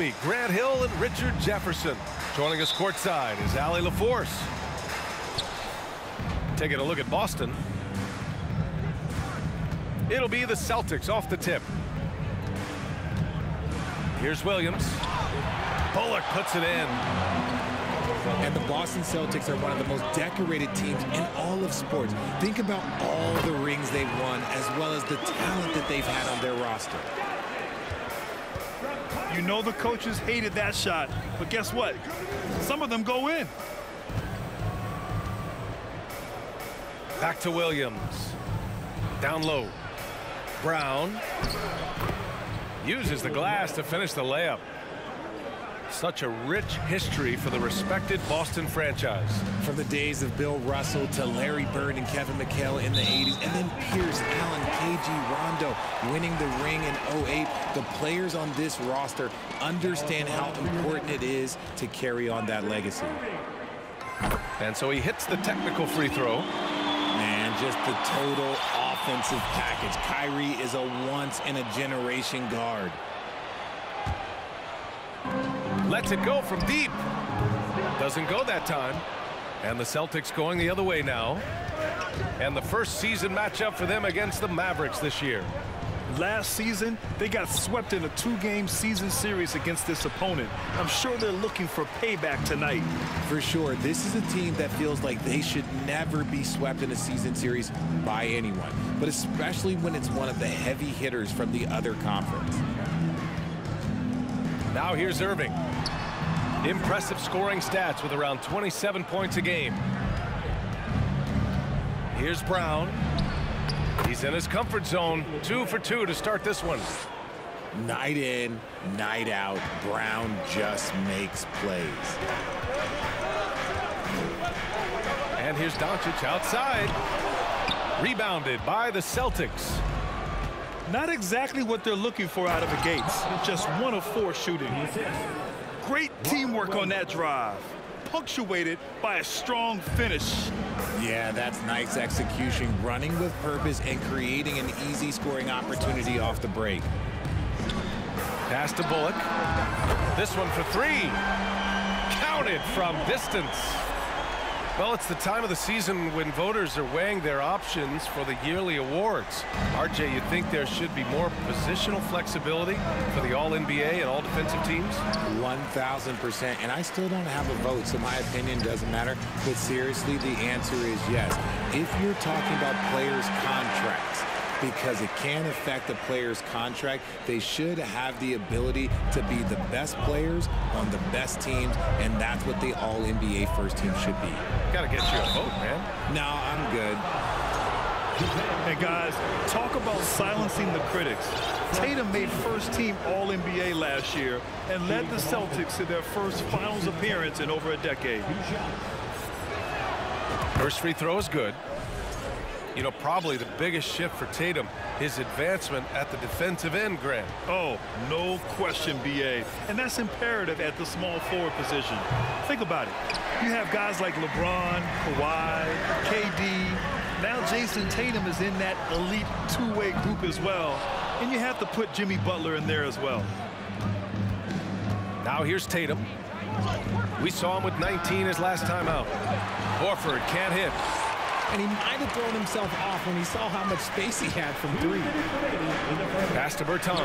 me, Grant Hill and Richard Jefferson. Joining us courtside is Allie LaForce. Taking a look at Boston. It'll be the Celtics off the tip. Here's Williams. Bullock puts it in. And the Boston Celtics are one of the most decorated teams in all of sports. Think about all the rings they've won, as well as the talent that they've had on their roster. You know the coaches hated that shot, but guess what? Some of them go in. Back to Williams. Down low. Brown uses the glass to finish the layup. Such a rich history for the respected Boston franchise. From the days of Bill Russell to Larry Bird and Kevin McHale in the 80s, and then Pierce, Allen, KG, Rondo winning the ring in 08. The players on this roster understand how important it is to carry on that legacy. And so he hits the technical free throw. Man, just the total offensive package. Kyrie is a once-in-a-generation guard. Lets it go from deep. Doesn't go that time. And the Celtics going the other way now. And the first season matchup for them against the Mavericks this year. Last season, they got swept in a 2-game season series against this opponent. I'm sure they're looking for payback tonight. For sure, this is a team that feels like they should never be swept in a season series by anyone, but especially when it's one of the heavy hitters from the other conference. Now here's Irving. Impressive scoring stats with around 27 points a game. Here's Brown. He's in his comfort zone. 2 for 2 to start this one. Night in, night out, Brown just makes plays. And here's Doncic outside. Rebounded by the Celtics. Not exactly what they're looking for out of the gates. Just 1 of 4 shooting. Great teamwork on that drive. Punctuated by a strong finish. Yeah, that's nice execution, running with purpose and creating an easy scoring opportunity off the break. Pass to Bullock. This one for 3. Counted from distance. Well, it's the time of the season when voters are weighing their options for the yearly awards. RJ, you think there should be more positional flexibility for the All-NBA and all defensive teams? 1,000%. And I still don't have a vote, so my opinion doesn't matter. But seriously, the answer is yes. If you're talking about players' contracts, because it can affect the player's contract, they should have the ability to be the best players on the best teams, and that's what the All-NBA first team should be. Gotta get you a vote, man. No, I'm good. Hey, guys, talk about silencing the critics. Tatum made first-team All-NBA last year and led the Celtics to their first finals appearance in over a decade. First free throw is good. You know, probably the biggest shift for Tatum, his advancement at the defensive end, Grant. Oh, no question, B.A. And that's imperative at the small forward position. Think about it. You have guys like LeBron, Kawhi, KD. Now Jason Tatum is in that elite two-way group as well. And you have to put Jimmy Butler in there as well. Now here's Tatum. We saw him with 19 his last time out. Horford can't hit. And he might have thrown himself off when he saw how much space he had from 3. Pass to Bertans.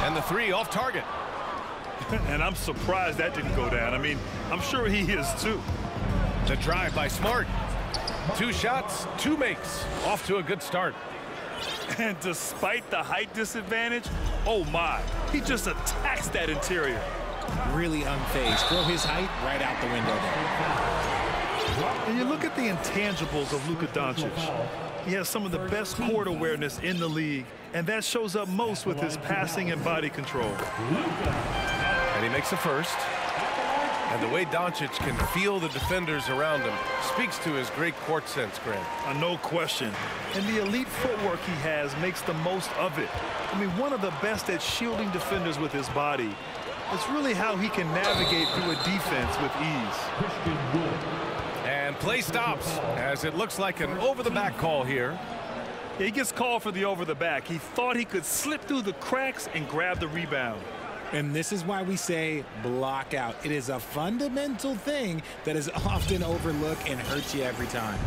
And the 3 off target. And I'm surprised that didn't go down. I mean, I'm sure he is too. The drive by Smart. 2 shots, 2 makes. Off to a good start. And despite the height disadvantage, oh my, he just attacks that interior. Really unfazed. Throw his height right out the window there. And you look at the intangibles of Luka Doncic. He has some of the best court awareness in the league, and that shows up most with his passing and body control. And he makes the first. And the way Doncic can feel the defenders around him speaks to his great court sense, Grant. No question. And the elite footwork he has makes the most of it. I mean, one of the best at shielding defenders with his body. It's really how he can navigate through a defense with ease. And play stops as it looks like an over-the-back call here. He gets called for the over-the-back. He thought he could slip through the cracks and grab the rebound. And this is why we say block out. It is a fundamental thing that is often overlooked and hurts you every time.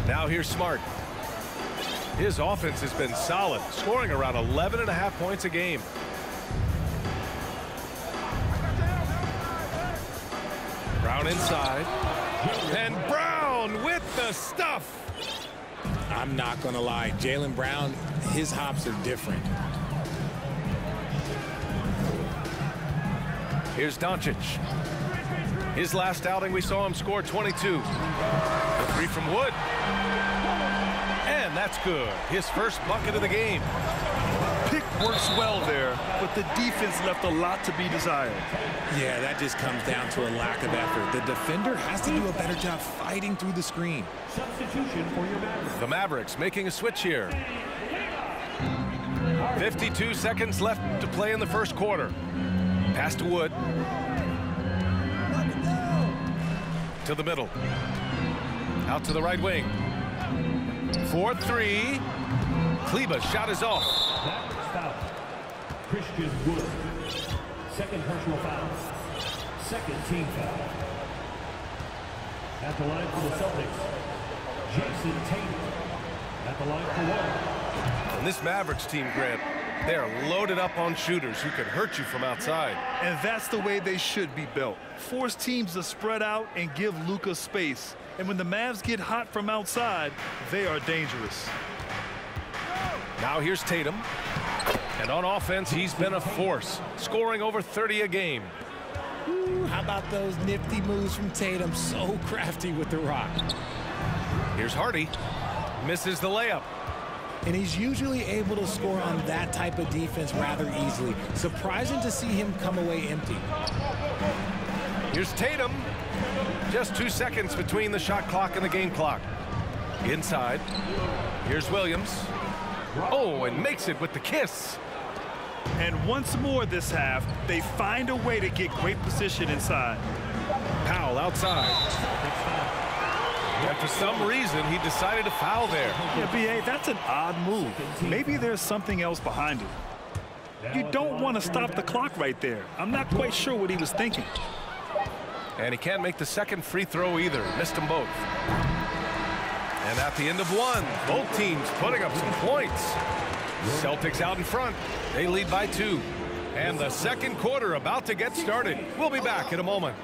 Now here's Smart. His offense has been solid, scoring around 11.5 points a game. Brown inside. And Brown with the stuff. I'm not going to lie. Jaylen Brown, his hops are different. Here's Doncic. His last outing, we saw him score 22. The three from Wood. And that's good. His first bucket of the game. Pick works well there, but the defense left a lot to be desired. Yeah, that just comes down to a lack of effort. The defender has to do a better job fighting through the screen. Substitution for your Mavericks. The Mavericks making a switch here. 52 seconds left to play in the first quarter. Pass to Wood. To the middle. Out to the right wing. 4-3. Kleber's shot is off. Mavericks foul. Christian Wood. Second personal foul. Second team foul. At the line for the Celtics, Jason Tatum. At the line for one. And this Mavericks team, Grant, they are loaded up on shooters who can hurt you from outside. And that's the way they should be built. Force teams to spread out and give Luka space. And when the Mavs get hot from outside, they are dangerous. Now here's Tatum. And on offense, he's been a force, scoring over 30 a game. Ooh, how about those nifty moves from Tatum? So crafty with the rock. Here's Hardy. Misses the layup. And he's usually able to score on that type of defense rather easily. Surprising to see him come away empty. Here's Tatum. Just 2 seconds between the shot clock and the game clock. Inside. Here's Williams. Oh, and makes it with the kiss. And once more this half, they find a way to get great position inside. Powell outside. And for some reason, he decided to foul there. Yeah, B.A., that's an odd move. Maybe there's something else behind it. You don't want to stop the clock right there. I'm not quite sure what he was thinking. And he can't make the second free throw either. Missed them both. And at the end of one, both teams putting up some points. Celtics out in front. They lead by 2. And the second quarter about to get started. We'll be back in a moment.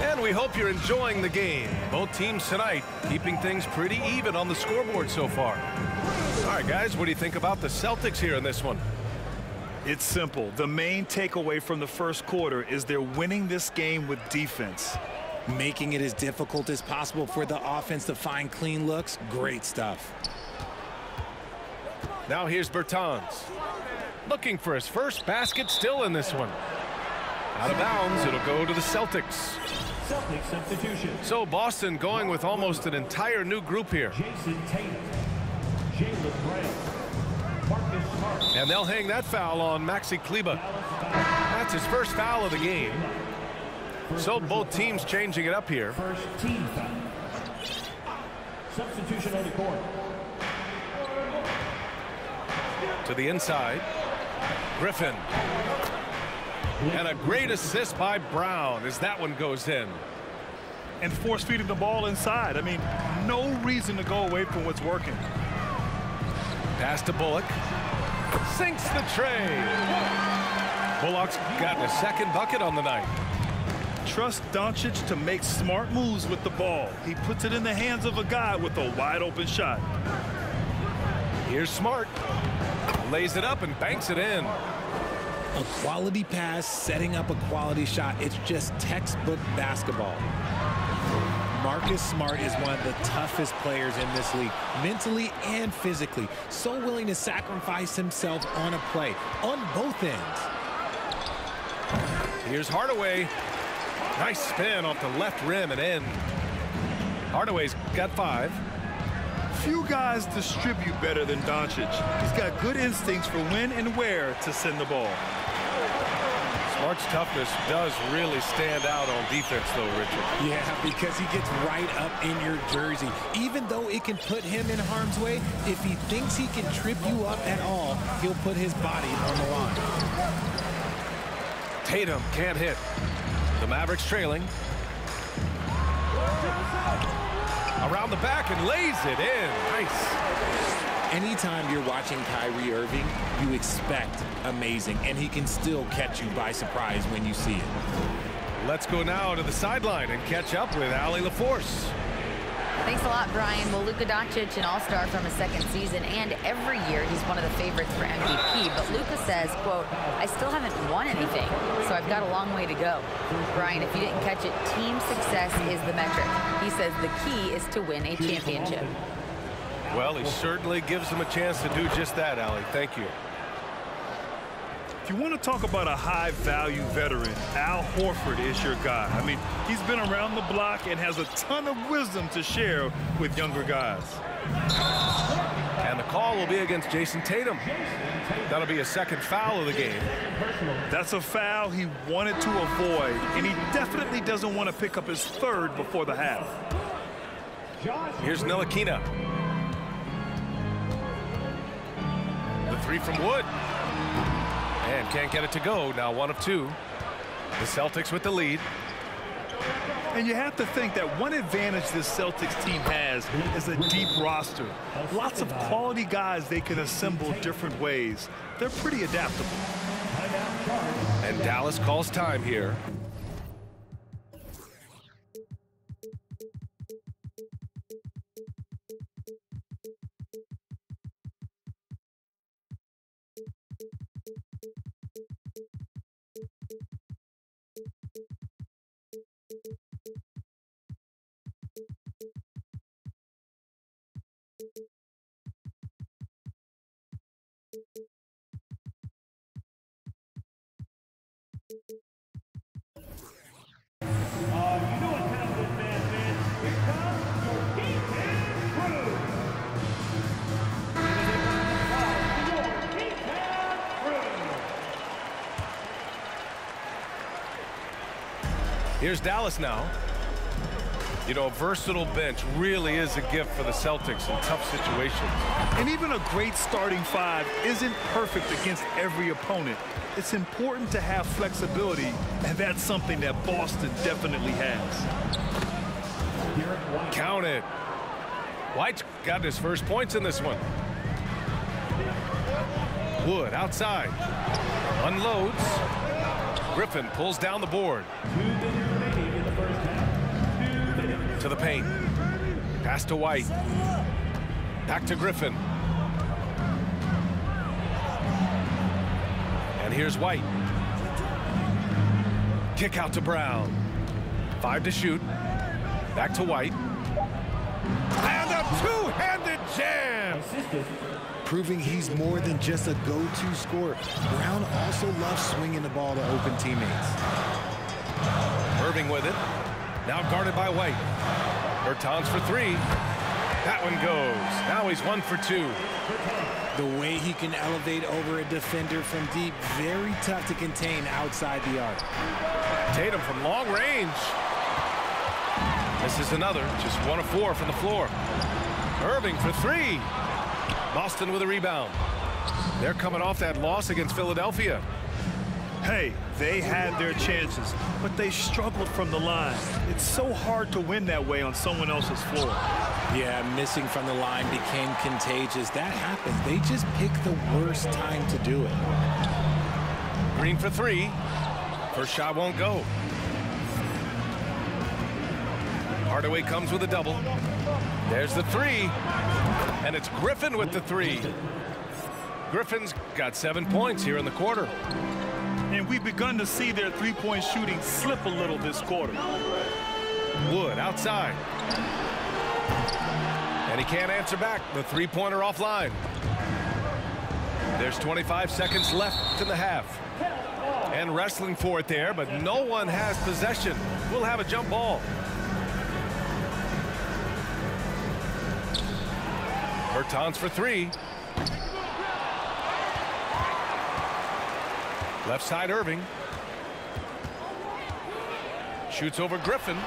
And we hope you're enjoying the game. Both teams tonight keeping things pretty even on the scoreboard so far. All right, guys, what do you think about the Celtics here in this one? It's simple. The main takeaway from the first quarter is they're winning this game with defense. Making it as difficult as possible for the offense to find clean looks. Great stuff. Now here's Bertans. Looking for his first basket still in this one. Out of bounds, it'll go to the Celtics. Celtics substitution. So Boston going with almost an entire new group here. Jason Tatum. Jaylen Brown. Marcus Smart. And they'll hang that foul on Maxi Kleber. That's his first foul of the game. So both teams changing it up here. First team foul. Substitution on the court. To the inside. Griffin. And a great assist by Brown as that one goes in. And force feeding the ball inside. I mean, no reason to go away from what's working. Pass to Bullock. Sinks the tray. Bullock's gotten a second bucket on the night. Trust Doncic to make smart moves with the ball. He puts it in the hands of a guy with a wide open shot. Here's Smart. Lays it up and banks it in. A quality pass, setting up a quality shot. It's just textbook basketball. Marcus Smart is one of the toughest players in this league, mentally and physically. So willing to sacrifice himself on a play, on both ends. Here's Hardaway. Nice spin off the left rim and in. Hardaway's got 5. Few guys distribute better than Doncic. He's got good instincts for when and where to send the ball. Mark's toughness does really stand out on defense, though, Richard. Yeah, because he gets right up in your jersey. Even though it can put him in harm's way, if he thinks he can trip you up at all, he'll put his body on the line. Tatum can't hit. The Mavericks trailing. Around the back and lays it in. Nice. Anytime you're watching Kyrie Irving, you expect amazing, and he can still catch you by surprise when you see it. Let's go now to the sideline and catch up with Allie LaForce. Thanks a lot, Brian. Well, Luka Doncic, an all-star from his second season, and every year he's one of the favorites for MVP. But Luka says, quote, I still haven't won anything, so I've got a long way to go. Brian, if you didn't catch it, team success is the metric. He says the key is to win a championship. Well, he certainly gives them a chance to do just that, Allie. Thank you. If you want to talk about a high-value veteran, Al Horford is your guy. I mean, he's been around the block and has a ton of wisdom to share with younger guys. And the call will be against Jason Tatum. That'll be a second foul of the game. That's a foul he wanted to avoid, and he definitely doesn't want to pick up his third before the half. Here's Ntilikina. The three from Wood. And can't get it to go. Now 1 of 2. The Celtics with the lead. And you have to think that one advantage this Celtics team has is a deep roster. Lots of quality guys they can assemble different ways. They're pretty adaptable. And Dallas calls time here. Here's Dallas now. You know, a versatile bench really is a gift for the Celtics in tough situations. And even a great starting five isn't perfect against every opponent. It's important to have flexibility, and that's something that Boston definitely has. Count it. White's got his first points in this one. Wood outside. Unloads. Griffin pulls down the board. To the paint. Pass to White. Back to Griffin. And here's White. Kick out to Brown. 5 to shoot. Back to White. And a two-handed jam. Proving he's more than just a go-to scorer. Brown also loves swinging the ball to open teammates. Irving with it. Now guarded by White. Bertans for 3. That one goes. Now he's 1 for 2. The way he can elevate over a defender from deep, very tough to contain outside the arc. Tatum from long range. This is another, just 1 of 4 from the floor. Irving for 3. Boston with a rebound. They're coming off that loss against Philadelphia. Hey, they had their chances, but they struggled from the line. It's so hard to win that way on someone else's floor. Yeah, missing from the line became contagious. That happens. They just pick the worst time to do it. Green for 3. First shot won't go. Hardaway comes with a double. There's the 3. And it's Griffin with the 3. Griffin's got 7 points here in the quarter. And we've begun to see their three-point shooting slip a little this quarter. Wood outside. And he can't answer back. The three-pointer offline. There's 25 seconds left in the half. And wrestling for it there, but no one has possession. We'll have a jump ball. Bertans for 3. Left side Irving. Shoots over Griffin.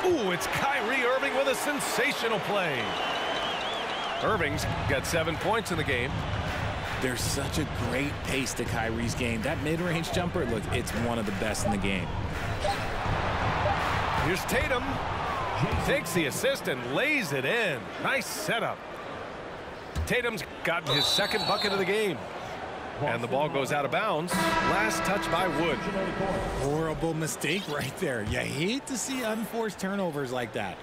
Ooh, it's Kyrie Irving with a sensational play. Irving's got 7 points in the game. There's such a great pace to Kyrie's game. That mid-range jumper, look, it's one of the best in the game. Here's Tatum. Takes the assist and lays it in. Nice setup. Tatum's gotten his second bucket of the game. And the ball goes out of bounds. Last touch by Wood. Horrible mistake right there. You hate to see unforced turnovers like that.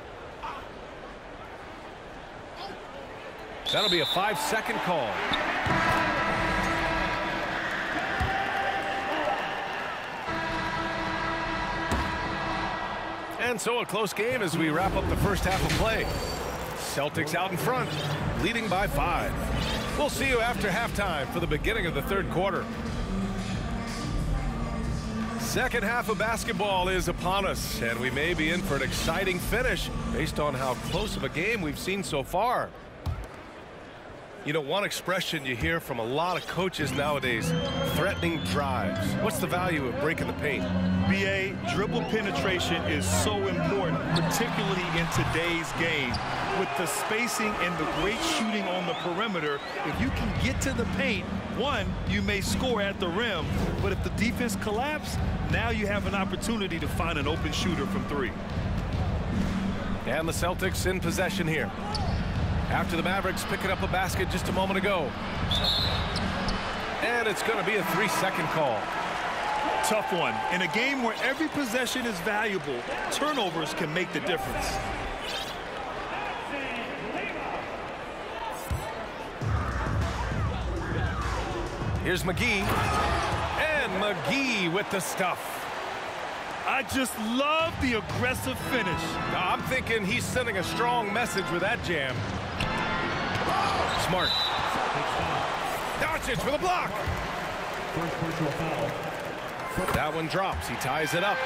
That'll be a 5-second call. And so a close game as we wrap up the first half of play. Celtics out in front, leading by 5. We'll see you after halftime for the beginning of the third quarter. Second half of basketball is upon us, and we may be in for an exciting finish based on how close of a game we've seen so far. You know, one expression you hear from a lot of coaches nowadays, threatening drives. What's the value of breaking the paint? BA, dribble penetration is so important, particularly in today's game. With the spacing and the great shooting on the perimeter, if you can get to the paint, one, you may score at the rim, but if the defense collapses, now you have an opportunity to find an open shooter from 3. And the Celtics in possession here. After the Mavericks picking up a basket just a moment ago. And it's going to be a 3-second call. Tough one. In a game where every possession is valuable, turnovers can make the difference. Here's McGee. And McGee with the stuff. I just love the aggressive finish. I'm thinking he's sending a strong message with that jam. Smart. Doncic with a block. That one drops. He ties it up.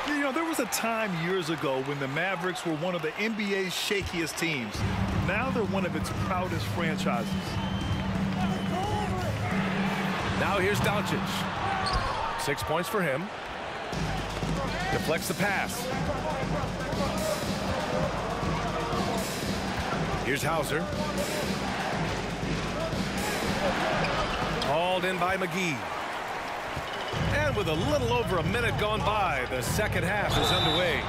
You know, there was a time years ago when the Mavericks were one of the NBA's shakiest teams. Now they're one of its proudest franchises. Now here's Doncic. 6 points for him. Deflects the pass. Here's Hauser. Hauled in by McGee. And with a little over a minute gone by, the second half is underway.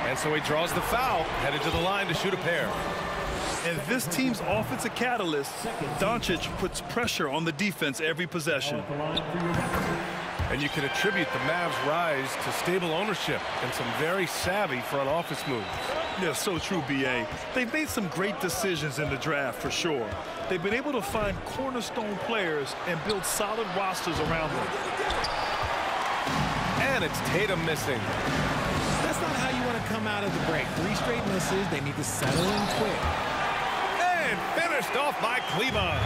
And so he draws the foul, headed to the line to shoot a pair. And this team's offensive catalyst, Doncic, puts pressure on the defense every possession. And you can attribute the Mavs' rise to stable ownership and some very savvy front office moves. Yeah, so true, B.A. They've made some great decisions in the draft, for sure. They've been able to find cornerstone players and build solid rosters around them. And it's Tatum missing. That's not how you want to come out of the break. 3 straight misses. They need to settle in quick. And finished off by Kleba.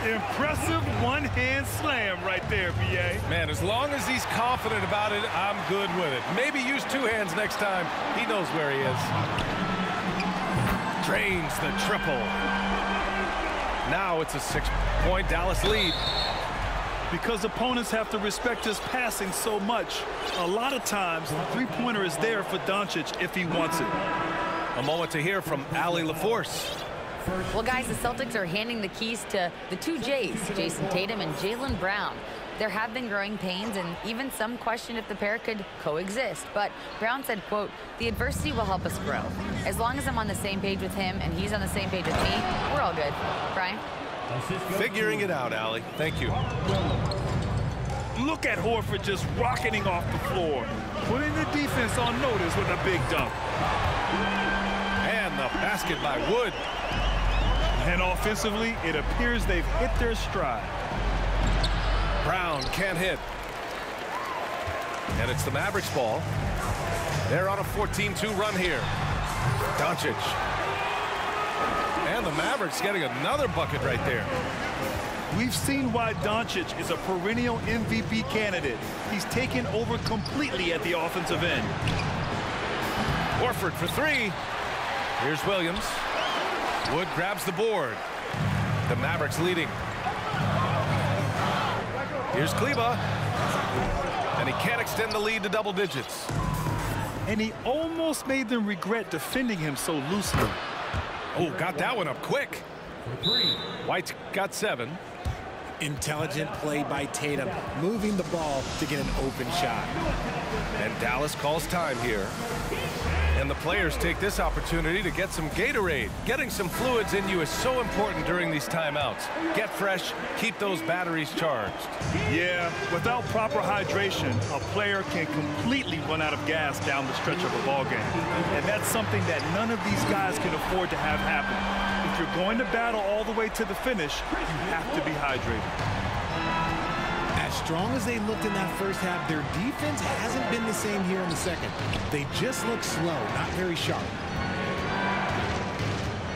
Impressive one-hand slam right there, B.A. Man, as long as he's confident about it, I'm good with it. Maybe use 2 hands next time. He knows where he is. Drains the triple. Now it's a 6-point Dallas lead. Because opponents have to respect his passing so much, a lot of times the three-pointer is there for Doncic if he wants it. A moment to hear from Allie LaForce. Well, guys, the Celtics are handing the keys to the 2 J's, Jason Tatum and Jaylen Brown. There have been growing pains, and even some question if the pair could coexist. But Brown said, quote, "The adversity will help us grow. As long as I'm on the same page with him and he's on the same page with me, we're all good." Brian? Figuring it out, Allie. Thank you. Look at Horford just rocketing off the floor, putting the defense on notice with a big dunk. And the basket by Wood. And offensively, it appears they've hit their stride. Brown can't hit. And it's the Mavericks ball. They're on a 14-2 run here. Doncic. And the Mavericks getting another bucket right there. We've seen why Doncic is a perennial MVP candidate. He's taken over completely at the offensive end. Horford for 3. Here's Williams. Wood grabs the board. The Mavericks leading. Here's Kleba. And he can't extend the lead to double digits. And he almost made them regret defending him so loosely. Oh, got that one up quick. White's got 7. Intelligent play by Tatum, moving the ball to get an open shot. And Dallas calls time here. And the players take this opportunity to get some Gatorade. Getting some fluids in you is so important during these timeouts. Get fresh, keep those batteries charged. Yeah, without proper hydration, a player can completely run out of gas down the stretch of a ball game. And that's something that none of these guys can afford to have happen. If you're going to battle all the way to the finish, you have to be hydrated. As strong as they looked in that first half, their defense hasn't been the same here in the second. They just look slow, not very sharp.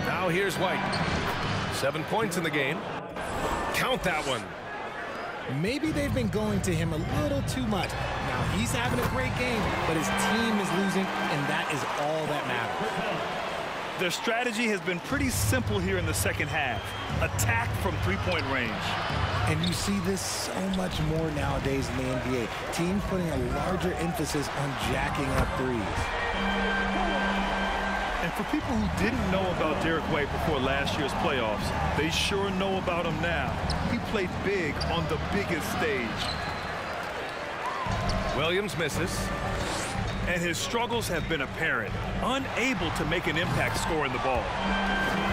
Now here's White. 7 points in the game. Count that one. Maybe they've been going to him a little too much. Now he's having a great game, but his team is losing, and that is all that matters. Their strategy has been pretty simple here in the second half. Attack from three-point range. And you see this so much more nowadays in the NBA. Teams putting a larger emphasis on jacking up threes. And for people who didn't know about Derek White before last year's playoffs, they sure know about him now. He played big on the biggest stage. Williams misses. And his struggles have been apparent. Unable to make an impact scoring the ball.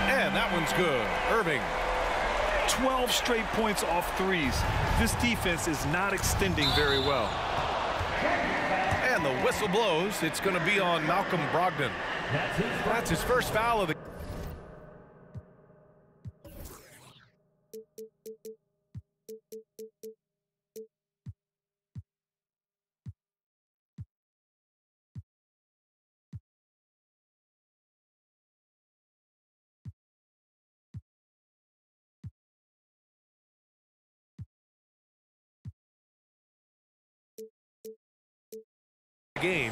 And that one's good. Irving. 12 straight points off threes. This defense is not extending very well. And the whistle blows. It's going to be on Malcolm Brogdon. That's his first foul of the game.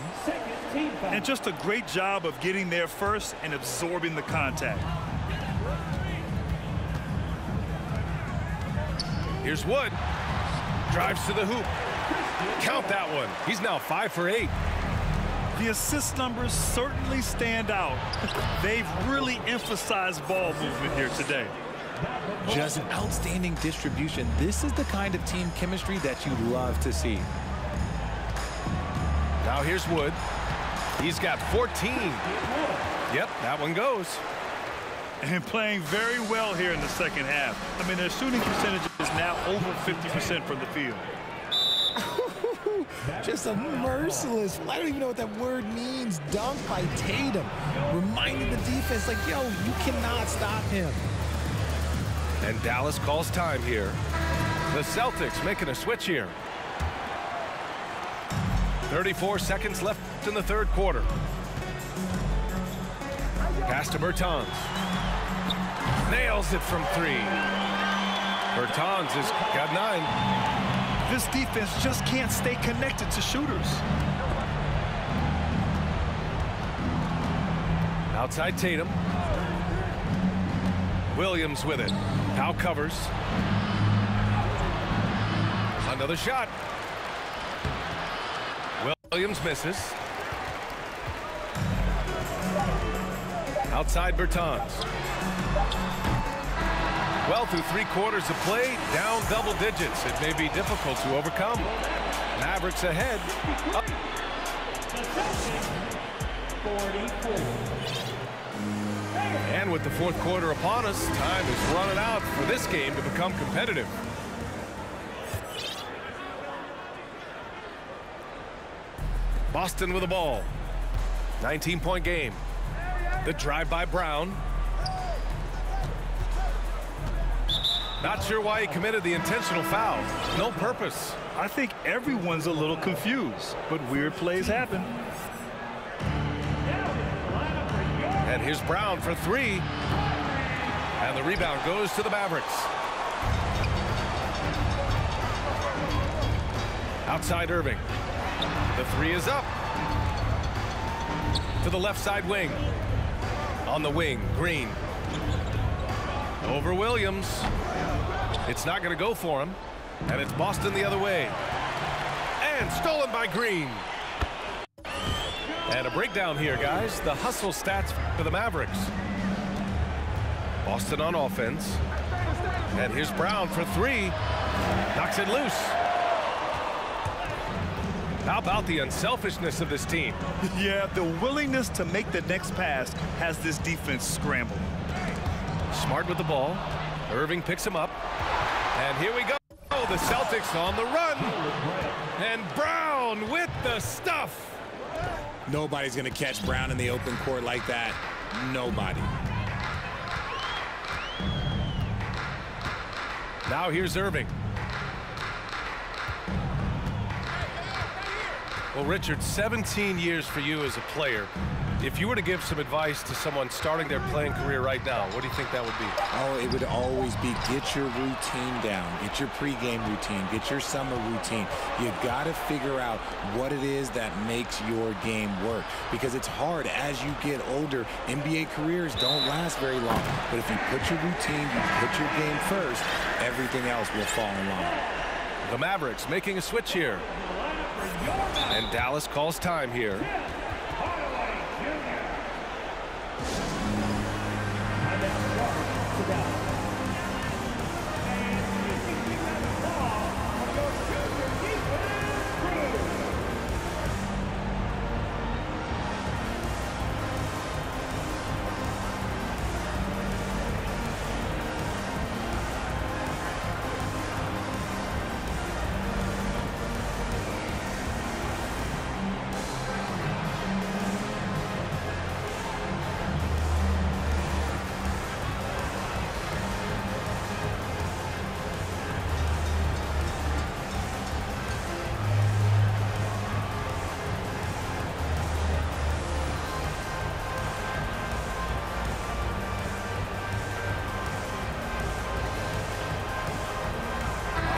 And just a great job of getting there first and absorbing the contact. Here's Wood. Drives to the hoop. Count that one. He's now 5 for 8. The assist numbers certainly stand out. They've really emphasized ball movement here today. Just an outstanding distribution. This is the kind of team chemistry that you love to see. Now here's Wood. He's got 14. Yep, that one goes. And playing very well here in the second half. I mean, their shooting percentage is now over 50% from the field. Just a merciless, I don't even know what that word means, dunk by Tatum. Reminding the defense, like, yo, you cannot stop him. And Dallas calls time here. The Celtics making a switch here. 34 seconds left in the third quarter. Pass to Bertans. Nails it from 3. Bertans has got 9. This defense just can't stay connected to shooters. Outside Tatum. Williams with it. Now covers. Another shot. Williams misses. Outside Bertans. Well, through 3 quarters of play, down double digits. It may be difficult to overcome. Mavericks ahead. And with the fourth quarter upon us, time is running out for this game to become competitive. Boston with the ball. 19-point game. The drive by Brown. Not sure why he committed the intentional foul. No purpose. I think everyone's a little confused, but weird plays happen. And here's Brown for 3. And the rebound goes to the Mavericks. Outside Irving. The 3 is up. To the left side wing. On the wing, Green. Over Williams. It's not going to go for him. And it's Boston the other way. And stolen by Green. And a breakdown here, guys. The hustle stats for the Mavericks. Boston on offense. And here's Brown for three. Knocks it loose. How about the unselfishness of this team? Yeah, the willingness to make the next pass has this defense scrambled. Smart with the ball. Irving picks him up. And here we go. The Celtics on the run. And Brown with the stuff. Nobody's going to catch Brown in the open court like that. Nobody. Now here's Irving. Well, Richard, 17 years for you as a player. If you were to give some advice to someone starting their playing career right now, what do you think that would be? Oh, it would always be get your routine down. Get your pregame routine. Get your summer routine. You got to figure out what it is that makes your game work. Because it's hard as you get older. NBA careers don't last very long. But if you put your routine, you put your game first, everything else will fall in line. The Mavericks making a switch here. And Dallas calls time here.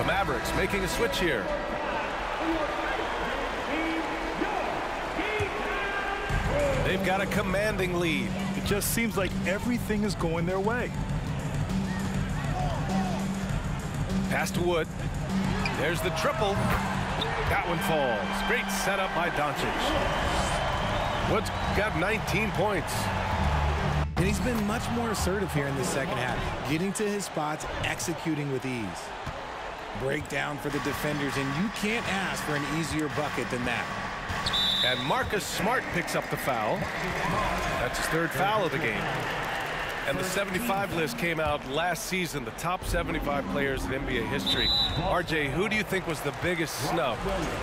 Mavericks making a switch here. They've got a commanding lead. It just seems like everything is going their way. Pass to Wood. There's the triple. That one falls. Great setup by Doncic. Wood's got 19 points. And he's been much more assertive here in the second half, getting to his spots, executing with ease. Breakdown for the defenders, and you can't ask for an easier bucket than that. And Marcus Smart picks up the foul. That's his third foul of the game. And the 75 list came out last season, the top 75 players in NBA history. RJ, who do you think was the biggest snub?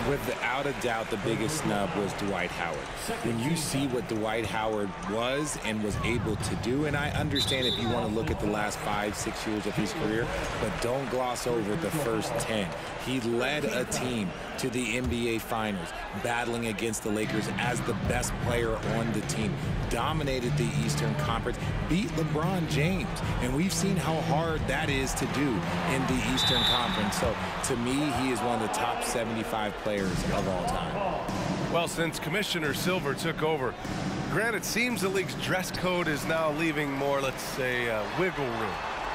Without a doubt, the biggest snub was Dwight Howard. When you see what Dwight Howard was and was able to do, and I understand if you want to look at the last 5-6 years of his career, but don't gloss over the first 10. He led a team to the NBA Finals, battling against the Lakers as the best player on the team, dominated the Eastern Conference, beat LeBron James, and we've seen how hard that is to do in the Eastern Conference. So to me, he is one of the top 75 players of all time. Well, since Commissioner Silver took over, Grant, it seems the league's dress code is now leaving more, let's say, wiggle room.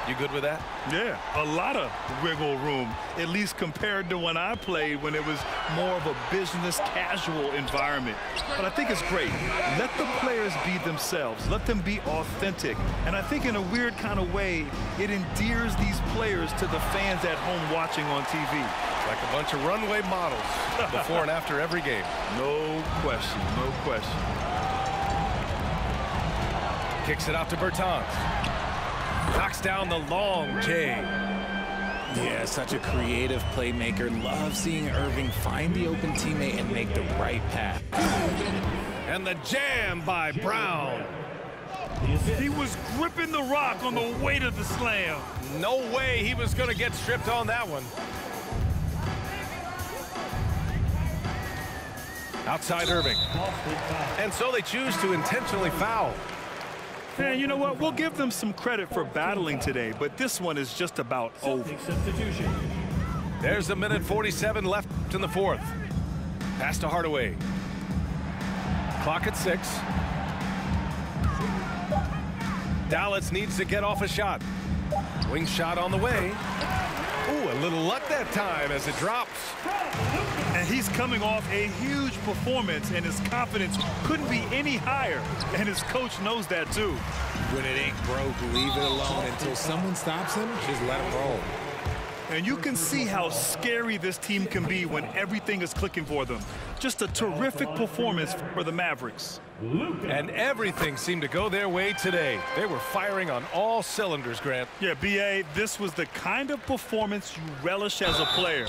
You good with that? Yeah, a lot of wiggle room, at least compared to when I played, when it was more of a business casual environment. But I think it's great. Let the players be themselves. Let them be authentic. And I think in a weird kind of way, it endears these players to the fans at home watching on TV. Like a bunch of runway models before and after every game. No question, no question. Kicks it out to Bertans. Knocks down the long J. Yeah, such a creative playmaker. Love seeing Irving find the open teammate and make the right pass. And the jam by Brown. He was gripping the rock on the weight of the slam. No way he was going to get stripped on that one. Outside Irving. And so they choose to intentionally foul. Man, you know what? We'll give them some credit for battling today, but this one is just about over. There's a minute 47 left in the fourth. Pass to Hardaway. Clock at 6. Dallas needs to get off a shot. Wing shot on the way. Ooh, a little luck that time as it drops. And He's coming off a huge performance, and his confidence couldn't be any higher, and his coach knows that too. When it ain't broke, leave it alone until someone stops him. Just let him roll. And you can see how scary this team can be when everything is clicking for them. Just a terrific performance for the Mavericks. And everything seemed to go their way today. They were firing on all cylinders, Grant. Yeah, B.A., this was the kind of performance you relish as a player.